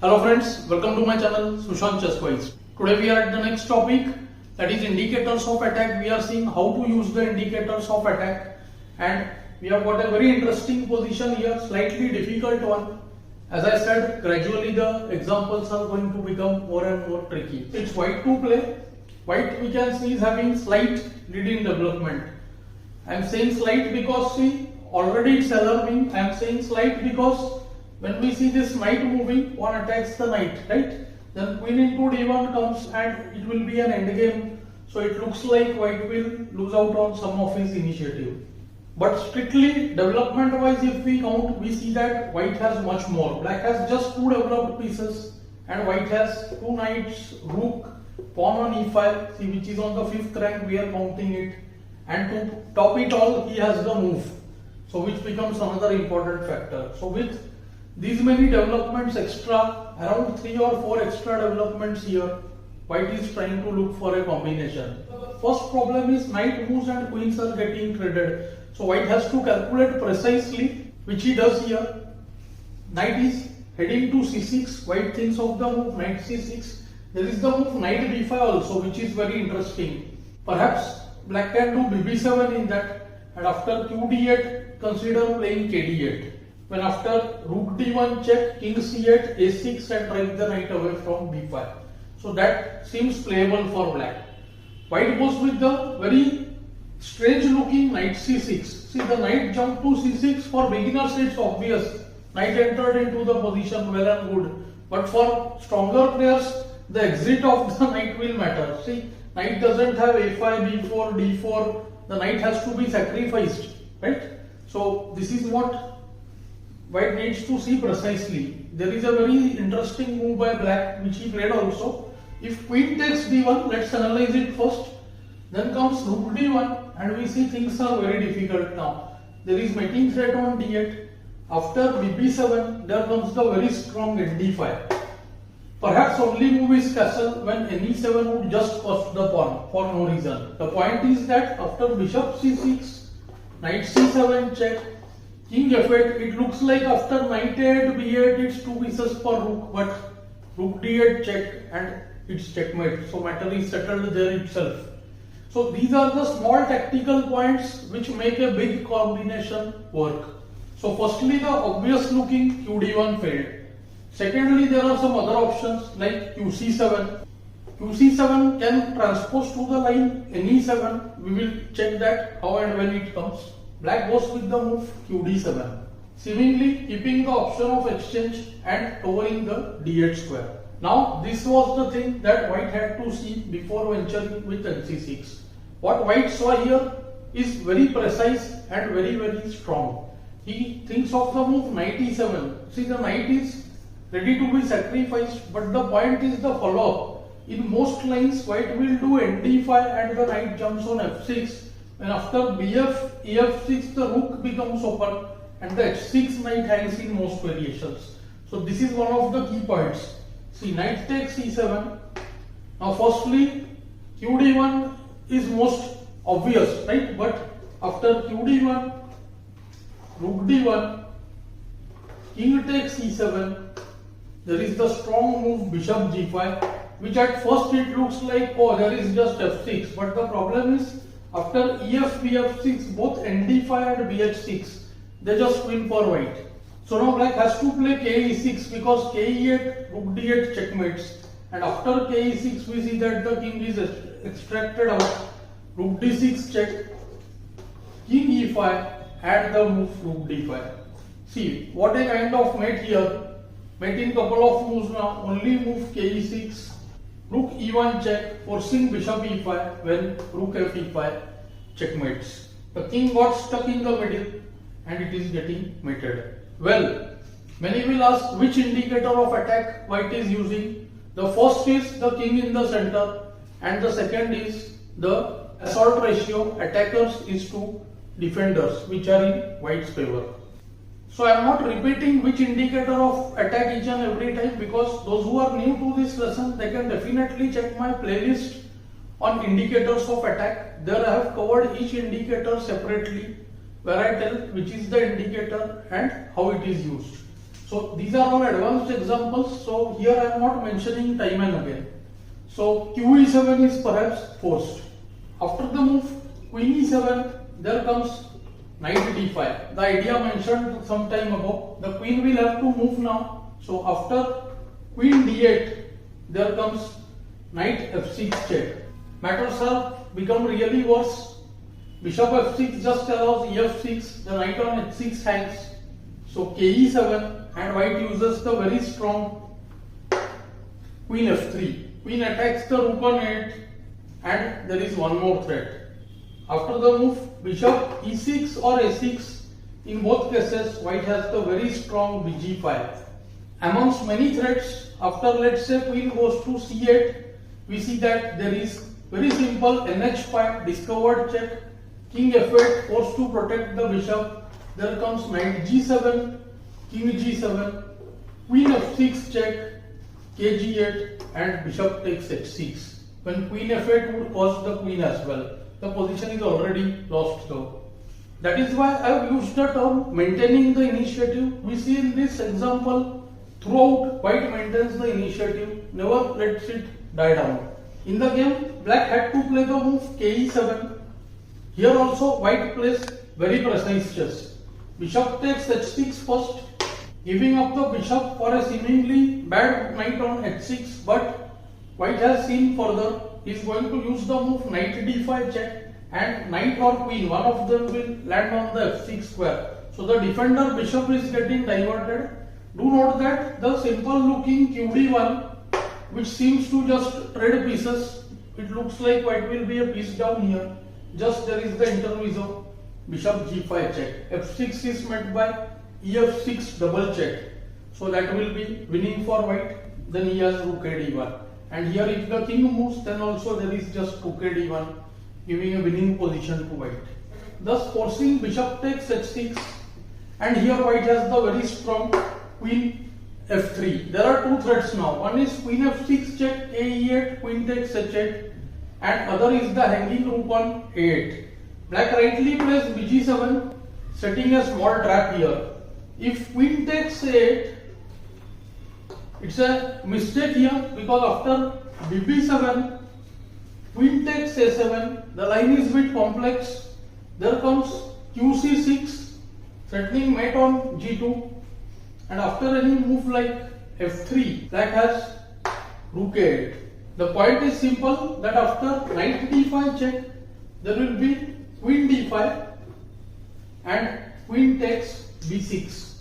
Hello friends, welcome to my channel Sushant Chesswise. Today we are at the next topic, that is indicators of attack. We are seeing how to use the indicators of attack, and we have got a very interesting position here, slightly difficult one. As I said, gradually the examples are going to become more and more tricky. It's white to play. White we can see is having slight lead in development. I am saying slight because see already it's alarming. I am saying slight because when we see this knight moving, one attacks the knight, right? Then queen into d1 comes and it will be an endgame. So it looks like white will lose out on some of his initiative. But strictly development wise, if we count, we see that white has much more. Black has just two developed pieces and white has two knights, rook, pawn on e5, see, which is on the 5th rank, we are counting it. And to top it all, he has the move, so which becomes another important factor. So with these many developments extra, around 3 or 4 extra developments here, white is trying to look for a combination. The first problem is knight moves and queens are getting traded. So white has to calculate precisely, which he does here. Knight is heading to c6, white thinks of the move knight c6. There is the move knight b5 also, which is very interesting. Perhaps black can do bb7 in that, and after qd8 consider playing kd8. When after rook d1 check, king c8, a6 and drive the knight away from b5. So that seems playable for black. White goes with the very strange looking knight c6. See, the knight jumped to c6. For beginners it's obvious. Knight entered into the position, well and good. But for stronger players, the exit of the knight will matter. See, knight doesn't have a5, b4, d4. The knight has to be sacrificed, right? So this is what white needs to see precisely. There is a very interesting move by black which he played also. If queen takes d1, let's analyze it first. Then comes rook d1 and we see things are very difficult now. There is mating threat on d8. After bb7, there comes the very strong nd5. Perhaps only move is castle when ne7 would just cost the pawn for no reason. The point is that after bishop c6, knight c7 check, king f8, it looks like after knight a8, b8, it's two pieces per rook, but rook d8 check and it's checkmate. So matter is settled there itself. So these are the small tactical points which make a big combination work. So firstly, the obvious looking qd1 failed. Secondly, there are some other options like qc7. qc7 can transpose to the line ne7. We will check that how and when it comes. Black goes with the move qd7, seemingly keeping the option of exchange and covering the d8 square. Now this was the thing that white had to see before venturing with nc6. What white saw here is very precise and very strong. He thinks of the move knight e7. See, the knight is ready to be sacrificed, but the point is the follow-up. In most lines, white will do nd5 and the knight jumps on f6. And after bf, ef6, the rook becomes open and the h6 knight hangs in most variations. So this is one of the key points. See, knight takes e7. Now firstly, qd1 is most obvious, right? But after qd1, rook d1, king takes e7, there is the strong move bishop g5, which at first it looks like, oh, there is just f6. But the problem is, after ef, bf6, both nd5 and bh6, they just win for white. So now black has to play ke6 because ke8, rook d8 checkmates. And after ke6, we see that the king is extracted out. Rook d6 check, king e5, and the move rook d5. See, what a kind of mate here. Mating couple of moves now, only move ke6, rook e1 check, forcing bishop e5 when rook f e5 checkmates. The king got stuck in the middle and it is getting mated. Well, many will ask which indicator of attack white is using. The first is the king in the center and the second is the assault ratio, attackers is to defenders, which are in white's favor. So I am not repeating which indicator of attack each and every time, because those who are new to this lesson, they can definitely check my playlist on indicators of attack. There I have covered each indicator separately, where I tell which is the indicator and how it is used. So these are all advanced examples. So here I am not mentioning time and again. So QE7 is perhaps forced. After the move Queen E7, there comes Knight D5. The idea mentioned some time ago. The Queen will have to move now. So after Queen D8, there comes Knight F6 check. Matters have become really worse. Bishop F6 just allows EF6. The Knight on H6 hangs. So KE7, and White uses the very strong Queen F3. Queen attacks the rook on 8, and there is one more threat. After the move Bishop E6 or A6, in both cases White has the very strong BG5. Amongst many threats, after let's say Queen goes to C8, we see that there is very simple NH5 discovered check, King F8 forced to protect the bishop. There comes Knight G7, King G7, Queen F6 check, KG8, and Bishop takes H6. When Queen F8 would cause the Queen as well. The position is already lost though. That is why I have used the term maintaining the initiative. We see in this example, throughout White maintains the initiative, never lets it die down. In the game, Black had to play the move KE7. Here also White plays very precise chess. Bishop takes H6 first, giving up the bishop for a seemingly bad knight on H6, but White has seen further. He is going to use the move Knight D5 check, and knight or queen, one of them will land on the F6 square. So the defender bishop is getting diverted. Do note that the simple looking QD1, which seems to just trade pieces, it looks like White will be a piece down here. Just there is the intermezzo, bishop G5 check. F6 is met by EF6 double check. So that will be winning for White. Then he has rook a d1. And here if the king moves, then also there is just rook a d1, giving a winning position to White. Thus forcing bishop takes H6. And here White has the very strong queen F3. There are two threats now. One is queen F6 check, A8, queen takes H8. And other is the hanging rook on A8. Black rightly plays Bg7, setting a small trap here. If queen takes A8, it's a mistake here because after Bb7, queen takes A7, the line is a bit complex. There comes QC6, threatening mate on G2, and after any move like F3, Black has rook A8. The point is simple that after knight D5 check, there will be queen D5 and queen takes B6.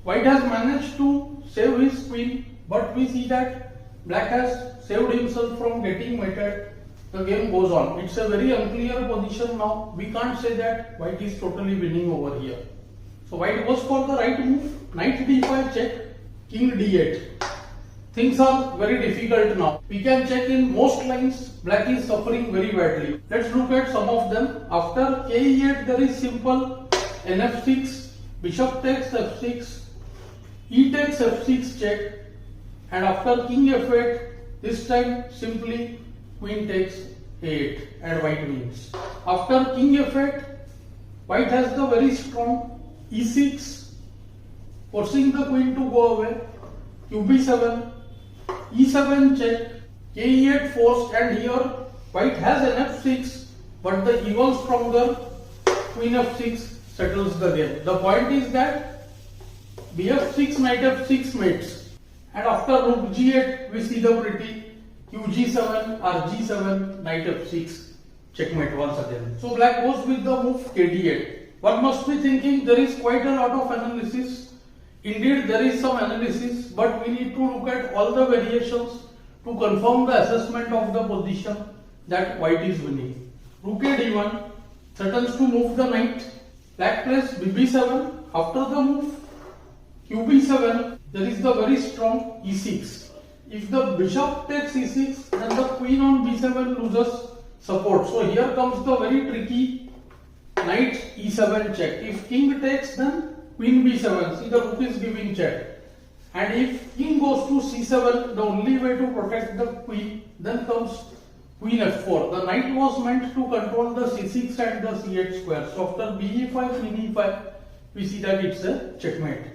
White has managed to save his queen, but we see that Black has saved himself from getting mated. The game goes on. It's a very unclear position now. We can't say that White is totally winning over here. So White goes for the right move, knight D5 check, king D8. Things are very difficult now. We can check in most lines, Black is suffering very badly. Let's look at some of them. After K8, there is simple NF6, bishop takes F6, E takes F6 check, and after king F8, this time simply queen takes A8 and White wins. After king F8, White has the very strong E6, forcing the queen to go away, QB7, E7 check, K8 forced, and here White has an F6, but the even stronger queen F6 settles the game. The point is that Bf6, knight F6 mates, and after rook G8 we see the pretty QG7, RG7, knight F6 checkmate once again. So Black goes with the move KD8. One must be thinking there is quite a lot of analysis. Indeed there is some analysis, but we need to look at all the variations to confirm the assessment of the position that White is winning. Rook D1 threatens to move the knight. Black plays BB7. After the move QB7, there is the very strong E6. If the bishop takes E6, then the queen on B7 loses support. So here comes the very tricky knight E7 check. If king takes, then queen B7. See, the rook is giving check. And if king goes to C7, the only way to protect the queen, then comes queen F4. The knight was meant to control the C6 and the C8 square. So after BE5, queen E5, we see that it's a checkmate.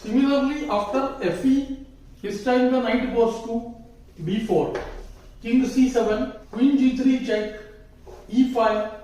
Similarly, after fe, this time the knight goes to b4, king c7, queen g3 check, e5,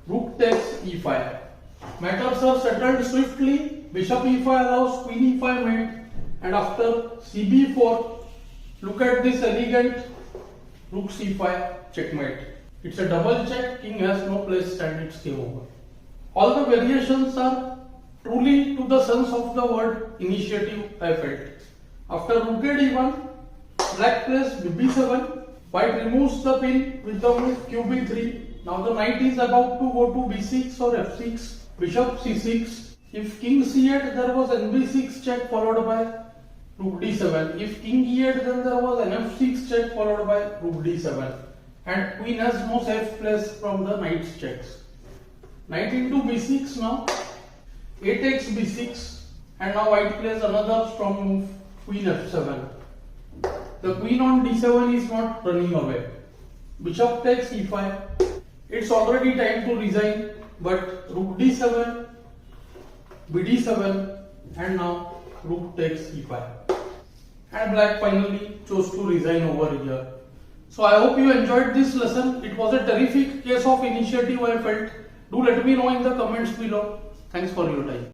rook takes e5. Matters are settled swiftly. Bishop e5 allows queen e5 mate, and after cb4, look at this elegant rook c5 checkmate. It's a double check. King has no place and it's game over. All the variations are truly to the sense of the word initiative, I felt. After rook d1, black plays b7. White removes the pin with the move qb3. Now the knight is about to go to b6 or f6. Bishop c6. If king c8, there was nb6 check followed by rook d7. If king e8, then there was nf6 check followed by rook d7. And queen has no safe place from the knight's checks. Knight into b6 now. A takes b6, and now white plays another strong move, queen f7. The queen on d7 is not running away. Bishop takes e5. It's already time to resign, but rook d7, bd7, and now rook takes e5. And black finally chose to resign over here. So I hope you enjoyed this lesson. It was a terrific case of initiative, I felt. Do let me know in the comments below. Thanks for your time.